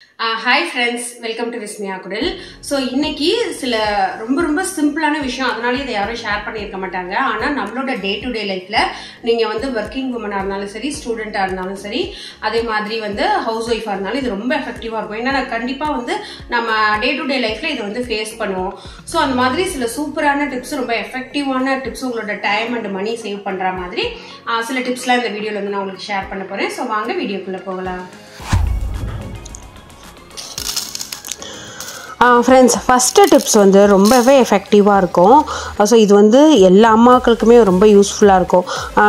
Hi friends, welcome to Vismaya Kudal. So இன்னைக்கு சில ரொம்ப சிம்பிளான விஷயம் அதனால இத யாரும் ஷேர் பண்ணிருக்க மாட்டாங்க. ஆனா நம்மளோட டே டு டே லைஃப்ல நீங்க வந்து வர்க்கிங் வுமனா இருந்தாலும் சரி, ஸ்டூடெண்டா இருந்தாலும் சரி, அதே மாதிரி வந்து ஹவுஸ் ஒய்ஃபா இருந்தாலும் இது ரொம்ப எஃபெக்டிவா இருக்கும். ஏன்னா கண்டிப்பா வந்து நம்ம டே டு டே லைஃப்ல இத வந்து ஃபேஸ் பண்ணுவோம். சோ அந்த மாதிரி சில சூப்பரான டிப்ஸ், ரொம்ப எஃபெக்டிவான டிப்ஸ், உங்களோட டைம் அண்ட் மணி சேவ் பண்ற மாதிரி சில டிப்ஸ்லாம் இந்த வீடியோல வந்து நான் உங்களுக்கு ஷேர் பண்ண போறேன். சோ வாங்க வீடியோக்குள்ள போகலாம். ஃப்ரெண்ட்ஸ், ஃபஸ்ட்டு டிப்ஸ் வந்து ரொம்பவே எஃபெக்டிவாக இருக்கும். ஸோ இது வந்து எல்லா அம்மாக்களுக்குமே ரொம்ப யூஸ்ஃபுல்லாக இருக்கும்.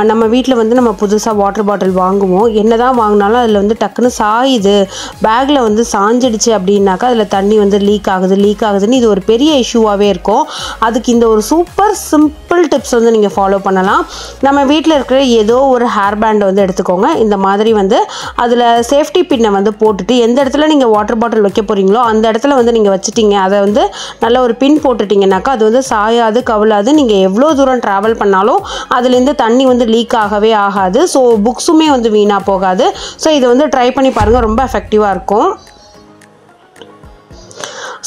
நம்ம வீட்டில் வந்து நம்ம புதுசாக வாட்டர் பாட்டில் வாங்குவோம். என்ன தான் வாங்கினாலும் அதில் வந்து டக்குன்னு சாயுது, பேக்கில் வந்து சாஞ்சிடுச்சு அப்படின்னாக்கா அதில் தண்ணி வந்து லீக் ஆகுதுன்னு இது ஒரு பெரிய இஷ்யூவாகவே இருக்கும். அதுக்கு இந்த ஒரு சூப்பர் சிம்பிள் டிப்ஸ் வந்து நீங்கள் ஃபாலோ பண்ணலாம். நம்ம வீட்டில் இருக்கிற ஏதோ ஒரு ஹேர் பேண்டை வந்து எடுத்துக்கோங்க. இந்த மாதிரி வந்து அதில் சேஃப்டி பின்னை வந்து போட்டுட்டு எந்த இடத்துல நீங்கள் வாட்டர் பாட்டில் வைக்க போகிறீங்களோ அந்த இடத்துல வந்து நீங்கள் வச்சுட்டீங்க, அதை வந்து நல்ல ஒரு பின் போட்டுட்டீங்கன்னாக்கா அது வந்து சாயாது, கவலாது. நீங்கள் எவ்வளோ தூரம் ட்ராவல் பண்ணாலும் அதுலேருந்து தண்ணி வந்து லீக் ஆகவே ஆகாது. ஸோ புக்ஸுமே வந்து வீணாக போகாது. ஸோ இதை வந்து ட்ரை பண்ணி பாருங்கள், ரொம்ப எஃபெக்டிவாக இருக்கும்.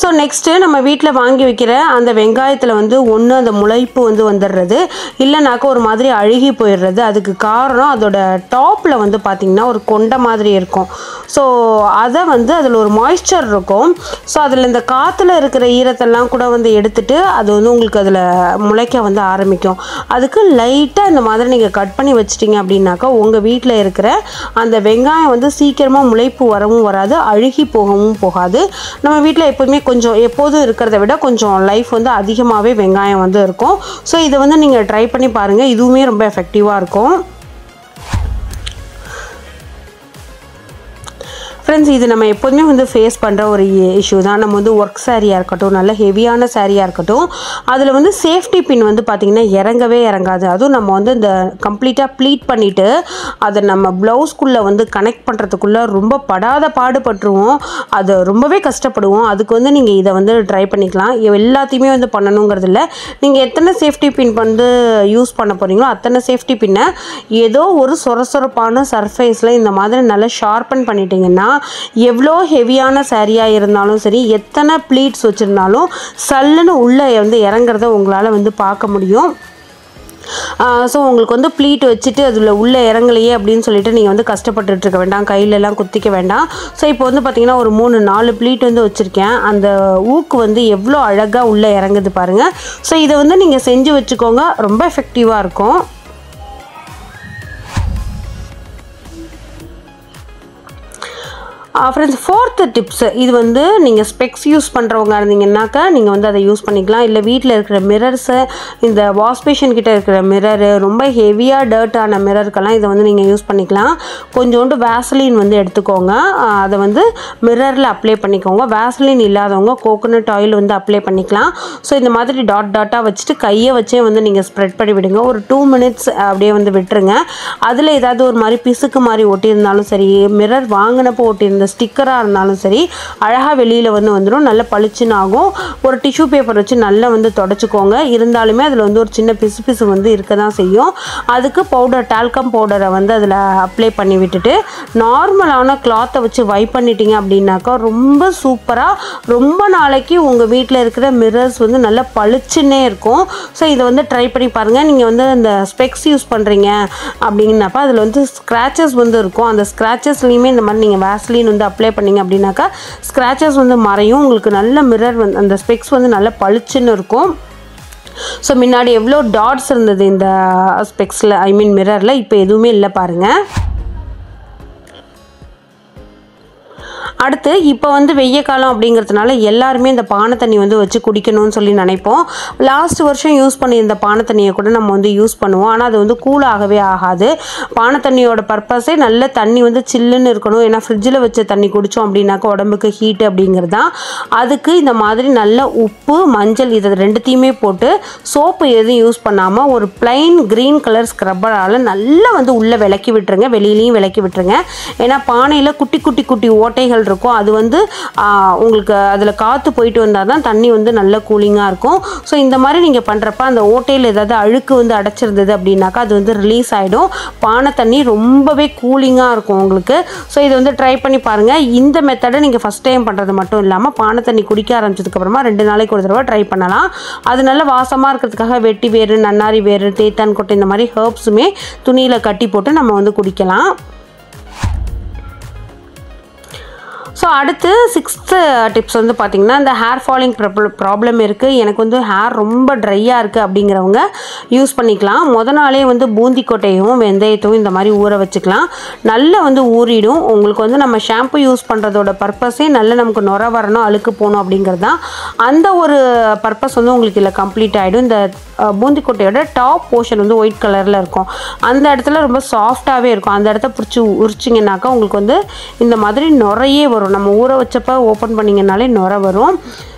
ஸோ நெக்ஸ்ட்டு நம்ம வீட்டில் வாங்கி வைக்கிற அந்த வெங்காயத்தில் வந்து ஒன்று அந்த முளைப்பு வந்து வந்துடுறது, இல்லைனாக்கா ஒரு மாதிரி அழுகி போயிடுறது. அதுக்கு காரணம் அதோட டாப்பில் வந்து பார்த்திங்கன்னா ஒரு கொண்டை மாதிரி இருக்கும். ஸோ அதை வந்து அதில் ஒரு மாய்ஸ்சர் இருக்கும். ஸோ அதில் இந்த காற்றுல இருக்கிற ஈரத்தெல்லாம் கூட வந்து எடுத்துகிட்டு அது வந்து உங்களுக்கு அதில் முளைக்க வந்து ஆரம்பிக்கும். அதுக்கு லைட்டாக இந்த மாதிரி நீங்கள் கட் பண்ணி வச்சிட்டிங்க அப்படின்னாக்கா உங்கள் வீட்டில் இருக்கிற அந்த வெங்காயம் வந்து சீக்கிரமாக முளைப்பு வரவும் வராது, அழுகி போகவும் போகாது. நம்ம வீட்டில் எப்போதுமே கொஞ்சம் எப்போதும் இருக்கிறத விட கொஞ்சம் லைஃப் வந்து அதிகமாகவே வெங்காயம் வந்து இருக்கும். ஸோ இதை வந்து நீங்கள் ட்ரை பண்ணி பாருங்கள், இதுவுமே ரொம்ப எஃபெக்டிவாக இருக்கும். ஃப்ரெண்ட்ஸ், இது நம்ம எப்போதுமே வந்து ஃபேஸ் பண்ணுற ஒரு இஷ்யூ தான். நம்ம வந்து ஒர்க் சாரியாக இருக்கட்டும், நல்ல ஹெவியான சாரியாக இருக்கட்டும், அதில் வந்து சேஃப்டி பின் வந்து பார்த்திங்கன்னா இறங்கவே இறங்காது. அதுவும் நம்ம வந்து இந்த கம்ப்ளீட்டாக ப்ளீட் பண்ணிவிட்டு அதை நம்ம ப்ளவுஸ்குள்ளே வந்து கனெக்ட் பண்ணுறதுக்குள்ளே ரொம்ப படாத பாடுபட்டுருவோம். அது ரொம்பவே கஷ்டப்படுவோம். அதுக்கு வந்து நீங்கள் இதை வந்து ட்ரை பண்ணிக்கலாம். எல்லாத்தையுமே வந்து பண்ணணுங்கிறது இல்லை. நீங்கள் எத்தனை சேஃப்டி பின் வந்து யூஸ் பண்ண போகிறீங்களோ அத்தனை சேஃப்டி பின்னை ஏதோ ஒரு சொரசொரப்பான சர்ஃபேஸில் இந்த மாதிரி நல்லா ஷார்பன் பண்ணிட்டீங்கன்னா எவ்வளோ ஹெவியான சாரியாக இருந்தாலும் சரி, எத்தனை ப்ளீட்ஸ் வச்சுருந்தாலும் சல்லுன்னு உள்ளே வந்து இறங்குறத உங்களால் வந்து பார்க்க முடியும். ஸோ உங்களுக்கு வந்து ப்ளீட் வச்சுட்டு அதில் உள்ளே இறங்கலையே அப்படின்னு சொல்லிட்டு நீங்கள் வந்து கஷ்டப்பட்டுட்டு இருக்க வேண்டாம், கையிலெல்லாம் குத்திக்க வேண்டாம். ஸோ இப்போ வந்து பார்த்திங்கன்னா ஒரு 3-4 ப்ளீட் வந்து வச்சுருக்கேன். அந்த ஊக்கு வந்து எவ்வளோ அழகாக உள்ளே இறங்குது பாருங்கள். ஸோ இதை வந்து நீங்கள் செஞ்சு வச்சுக்கோங்க, ரொம்ப எஃபெக்டிவாக இருக்கும். ஃப்ரெண்ட்ஸ், ஃபோர்த்து டிப்ஸு, இது வந்து நீங்கள் ஸ்பெக்ஸ் யூஸ் பண்ணுறவங்க இருந்தீங்கன்னாக்கா நீங்கள் வந்து அதை யூஸ் பண்ணிக்கலாம். இல்லை வீட்டில் இருக்கிற மிரர்ஸு, இந்த வாஷ்பேஷன் கிட்டே இருக்கிற மிரரு, ரொம்ப ஹெவியாக டர்ட்டான மிரருக்கெல்லாம் இதை வந்து நீங்கள் யூஸ் பண்ணிக்கலாம். கொஞ்சோண்டு வேஸ்லின் வந்து எடுத்துக்கோங்க, அதை வந்து மிரரில் அப்ளை பண்ணிக்கோங்க. வேஸ்லின் இல்லாதவங்க கோகோனட் ஆயில் வந்து அப்ளை பண்ணிக்கலாம். ஸோ இந்த மாதிரி டாட்டாக வச்சுட்டு கையை வச்சே வந்து நீங்கள் ஸ்ப்ரெட் பண்ணி விடுங்க. ஒரு 2 மினிட்ஸ் அப்படியே வந்து விட்டுருங்க. அதில் ஏதாவது ஒரு மாதிரி பிசுக்கு மாதிரி ஒட்டியிருந்தாலும் சரி, மிரர் வாங்கினப்போ ஒட்டியிருந்த ஸ்டிக்கராக இருந்தாலும் சரி, அழகாக வெளியில் வந்து வந்துடும், நல்ல பளிச்சுன்னு ஆகும். ஒரு டிஷ்யூ பேப்பர் வச்சு நல்லா வந்து தொடச்சிக்கோங்க. இருந்தாலுமே அதில் வந்து ஒரு சின்ன பிசு வந்து இருக்க தான் செய்யும். அதுக்கு டால்கம் பவுடரை வந்து அதில் அப்ளை பண்ணி விட்டுட்டு நார்மலான கிளாத்தை வச்சு வைப் பண்ணிட்டீங்க அப்படின்னாக்கா ரொம்ப சூப்பராக ரொம்ப நாளைக்கு உங்கள் வீட்டில் இருக்கிற மிரர்ஸ் வந்து நல்லா பளிச்சுன்னே இருக்கும். ஸோ இதை வந்து ட்ரை பண்ணி பாருங்கள். நீங்கள் வந்து இந்த ஸ்பெக்ஸ் யூஸ் பண்ணுறீங்க அப்படின்னப்ப அதில் வந்து ஸ்க்ராச்சஸ் வந்து இருக்கும். அந்த ஸ்க்ராச்சஸ்லேயுமே இந்த மாதிரி நீங்கள் வேஸ்லின் வந்து அப்ளை பண்ணிங்க அப்படின்னாக்கா ஸ்க்ராச்சஸ் வந்து மறையும். உங்களுக்கு நல்ல மிரர் வந்து அந்த ஸ்பெக்ஸ் வந்து நல்ல பளிச்சுன்னு இருக்கும். ஸோ முன்னாடி எவ்வளோ டாட்ஸ் இருந்தது இந்த ஸ்பெக்ஸில், மிரரில், இப்போ எதுவுமே இல்லை பாருங்கள். அடுத்து இப்போ வந்து வெய்ய காலம் அப்படிங்கிறதுனால எல்லாருமே இந்த பானை தண்ணி வந்து வச்சு குடிக்கணும்னு சொல்லி நினைப்போம். லாஸ்ட் வருஷம் யூஸ் பண்ணி இந்த பானை தண்ணியை கூட நம்ம வந்து யூஸ் பண்ணுவோம். ஆனால் அது வந்து கூலாகவே ஆகாது. பானை தண்ணியோட பர்பஸே நல்ல தண்ணி வந்து சில்லுன்னு இருக்கணும். ஏன்னா ஃப்ரிட்ஜில் வச்ச தண்ணி குடித்தோம் அப்படின்னாக்கா உடம்புக்கு ஹீட்டு அப்படிங்கிறது தான். அதுக்கு இந்த மாதிரி நல்ல உப்பு, மஞ்சள் இது ரெண்டுத்தையுமே போட்டு சோப்பு எதுவும் யூஸ் பண்ணாமல் ஒரு பிளைன் க்ரீன் கலர் ஸ்க்ரப்பரால் நல்லா வந்து உள்ளே விளக்கி விட்டுருங்க, வெளியிலையும் விளக்கி விட்டுருங்க. ஏன்னா பானையில் குட்டி ஓட்டைகள் இருக்கும். அது வந்து உங்களுக்கு அதில் காற்று போயிட்டு வந்தால் தான் தண்ணி வந்து நல்ல கூலிங்காக இருக்கும். ஸோ இந்த மாதிரி நீங்கள் பண்ணுறப்ப அந்த ஓட்டையில் ஏதாவது அழுக்கு வந்து அடைச்சிருந்தது அப்படின்னாக்கா அது வந்து ரிலீஸ் ஆகிடும். பானை தண்ணி ரொம்பவே கூலிங்காக இருக்கும் உங்களுக்கு. ஸோ இதை வந்து ட்ரை பண்ணி பாருங்கள். இந்த மெத்தடை நீங்கள் ஃபஸ்ட் டைம் பண்ணுறது மட்டும் இல்லாமல் பானை தண்ணி குடிக்க ஆரம்பிச்சதுக்கப்புறமா 2 நாளைக்கு ஒரு தடவை ட்ரை பண்ணலாம். அது நல்ல வாசமாக இருக்கிறதுக்காக வெட்டி வேறு, நன்னாரி வேறு, தேத்தான் கொட்டை இந்த மாதிரி ஹர்ப்ஸுமே துணியில் கட்டி போட்டு நம்ம வந்து குடிக்கலாம். ஸோ அடுத்து 6th டிப்ஸ் வந்து பார்த்திங்கன்னா, இந்த ஹேர் ஃபாலிங் ப்ராப்ளம் இருக்குது, எனக்கு வந்து ஹேர் ரொம்ப ட்ரையாக இருக்குது அப்படிங்கிறவங்க யூஸ் பண்ணிக்கலாம். நாளே வந்து பூந்திக்கொட்டையும் வெந்தயத்தையும் இந்த மாதிரி ஊற வச்சுக்கலாம். நல்லா வந்து ஊறிடும். உங்களுக்கு வந்து நம்ம ஷாம்பு யூஸ் பண்ணுறதோட பர்பஸே நல்ல நமக்கு நுர வரணும், அழுக்கு போகணும் அப்படிங்கிறது தான். அந்த ஒரு பர்பஸ் வந்து உங்களுக்கு இதில் கம்ப்ளீட் ஆகிடும். இந்த பூந்திக்கொட்டையோட டாப் போர்ஷன் வந்து ஒயிட் கலரில் இருக்கும். அந்த இடத்துல ரொம்ப சாஃப்டாகவே இருக்கும். அந்த இடத்த பிடிச்சி உரிச்சிங்கனாக்கா உங்களுக்கு வந்து இந்த மாதிரி நுரையே வரும். நம்ம ஊற வச்சப்போ ஓப்பன் பண்ணிங்கனாலே நுர வரும்.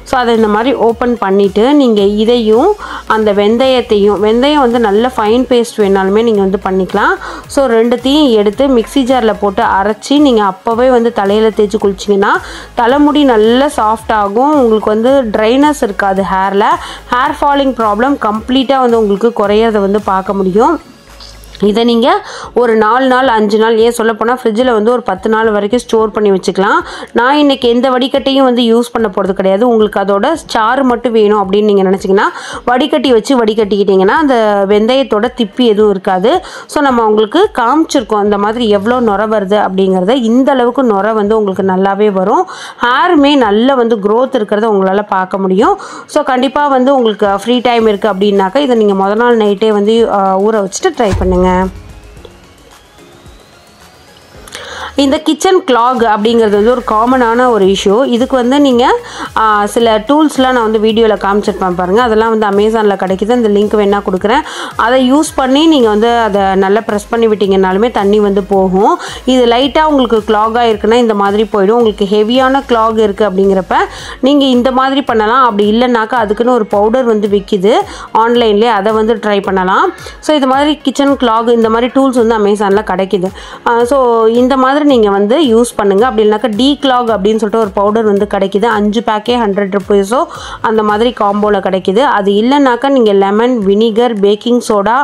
ஸோ அதை இந்த மாதிரி ஓப்பன் பண்ணிவிட்டு நீங்கள் இதையும் அந்த வெந்தயம் வந்து நல்ல ஃபைன் பேஸ்ட் வேணாலுமே நீங்கள் வந்து பண்ணிக்கலாம். ஸோ 2த்தையும் எடுத்து மிக்ஸி ஜாரில் போட்டு அரைச்சி நீங்கள் அப்போவே வந்து தலையில் தேய்ச்சி குளிச்சிங்கன்னா தலைமுடி நல்ல சாஃப்ட் ஆகும். உங்களுக்கு வந்து ட்ரைனஸ் இருக்காது ஹேரில். ஹேர் ஃபாலிங் ப்ராப்ளம் கம்ப்ளீட்டாக வந்து உங்களுக்கு குறையிறத வந்து பார்க்க முடியும். இதை நீங்கள் ஒரு 4 நாள் 5 நாள், ஏன் சொல்லப்போனால் ஃப்ரிட்ஜில் வந்து ஒரு 10 நாள் வரைக்கும் ஸ்டோர் பண்ணி வச்சுக்கலாம். நான் இன்றைக்கி எந்த வடிகட்டையும் வந்து யூஸ் பண்ண போகிறது கிடையாது. உங்களுக்கு அதோட சாறு மட்டும் வேணும் அப்படின்னு நீங்கள் நினச்சிங்கன்னா வடிகட்டி வச்சு வடிகட்டிக்கிட்டிங்கன்னா அந்த வெந்தயத்தோட திப்பி எதுவும் இருக்காது. ஸோ நம்ம உங்களுக்கு காமிச்சிருக்கோம் அந்த மாதிரி எவ்வளோ நுர வருது அப்படிங்கிறத. இந்த அளவுக்கு நுர வந்து உங்களுக்கு நல்லாவே வரும். ஹேருமே நல்ல வந்து க்ரோத் இருக்கிறத உங்களால் பார்க்க முடியும். ஸோ கண்டிப்பாக வந்து உங்களுக்கு ஃப்ரீ டைம் இருக்குது அப்படின்னாக்கா இதை நீங்கள் முதல் நாள் நைட்டே வந்து ஊற வச்சுட்டு ட்ரை பண்ணுங்கள். இந்த கிச்சன் கிளாக் அப்படிங்கிறது வந்து ஒரு காமனான ஒரு இஷ்யூ. இதுக்கு வந்து நீங்கள் சில டூல்ஸ்லாம் நான் வந்து வீடியோவில் காமிச்சிருப்பேன் பாருங்கள். அதெல்லாம் வந்து அமேசானில் கிடைக்கிது. அந்த லிங்க் வேணால் கொடுக்குறேன். அதை யூஸ் பண்ணி நீங்கள் வந்து அதை நல்லா ப்ரெஸ் பண்ணி விட்டிங்கனாலுமே தண்ணி வந்து போகும். இது லைட்டாக உங்களுக்கு கிளாகாக இருக்குன்னா இந்த மாதிரி போயிடும். உங்களுக்கு ஹெவியான கிளாக் இருக்குது அப்படிங்கிறப்ப நீங்கள் இந்த மாதிரி பண்ணலாம். அப்படி இல்லைனாக்கா அதுக்குன்னு ஒரு பவுடர் வந்து விற்கிது ஆன்லைன்லேயே, அதை வந்து ட்ரை பண்ணலாம். ஸோ இது மாதிரி கிச்சன் கிளாக் இந்த மாதிரி டூல்ஸ் வந்து அமேசானில் கிடைக்கிது. ஸோ இந்த மாதிரி நீங்கள் வந்து யூஸ் பண்ணுங்கள். அப்படி இல்லைனாக்கா டீக்ளாக் அப்படின்னு சொல்லிட்டு ஒரு பவுடர் வந்து கிடைக்கிது. 5 பேக்கே 100 rupees அந்த மாதிரி காம்போவில் கிடைக்கிது. அது இல்லைனாக்கா நீங்கள் லெமன், வினிகர், பேக்கிங் சோடா,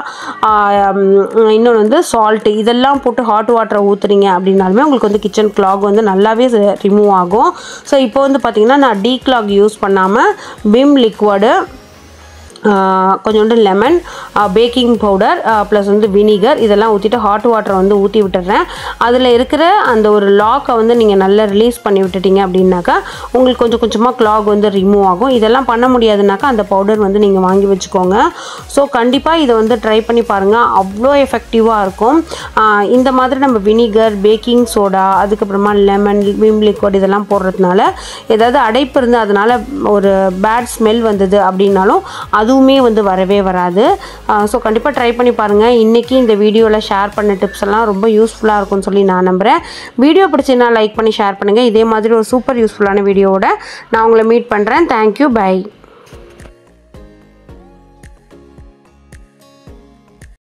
இன்னொன்று வந்து சால்ட்டு இதெல்லாம் போட்டு ஹாட் வாட்டரை ஊற்றுறீங்க அப்படின்னாலுமே உங்களுக்கு வந்து கிச்சன் கிளாக் வந்து நல்லாவே ரிமூவ் ஆகும். ஸோ இப்போ வந்து பார்த்திங்கன்னா நான் டீக்ளாக் யூஸ் பண்ணாமல் விம் லிக்விடு, கொஞ்சோண்டு லெமன், பேக்கிங் பவுடர் ப்ளஸ் வந்து வினிகர் இதெல்லாம் ஊற்றிட்டு ஹாட் வாட்டரை வந்து ஊற்றி விட்டுறேன். அதில் இருக்கிற அந்த ஒரு லாக்கை வந்து நீங்கள் நல்லா ரிலீஸ் பண்ணி விட்டுட்டீங்க அப்படின்னாக்கா உங்களுக்கு கொஞ்சம் கொஞ்சமாக கிளாக் வந்து ரிமூவ் ஆகும். இதெல்லாம் பண்ண முடியாதுனாக்கா அந்த பவுடர் வந்து நீங்கள் வாங்கி வச்சுக்கோங்க. ஸோ கண்டிப்பாக இதை வந்து ட்ரை பண்ணி பாருங்கள். அவ்வளோ எஃபெக்டிவாக இருக்கும். இந்த மாதிரி நம்ம வினிகர், பேக்கிங் சோடா, அதுக்கப்புறமா லெமன், விம் லிக்விட் இதெல்லாம் போடுறதுனால ஏதாவது அடைப்பு இருந்து அதனால் ஒரு பேட் ஸ்மெல் வந்தது அப்படின்னாலும் அதுவுமே வந்து வரவே வராது. ஸோ கண்டிப்பாக ட்ரை பண்ணி பாருங்கள். இன்றைக்கி இந்த வீடியோவில் ஷேர் பண்ண டிப்ஸ் எல்லாம் ரொம்ப யூஸ்ஃபுல்லாக இருக்கும்னு சொல்லி நான் நம்புகிறேன். வீடியோ பிடிச்சின்னா லைக் பண்ணி ஷேர் பண்ணுங்கள். இதே மாதிரி ஒரு சூப்பர் யூஸ்ஃபுல்லான வீடியோவோட நான் உங்களை மீட் பண்ணுறேன். Thank you, by.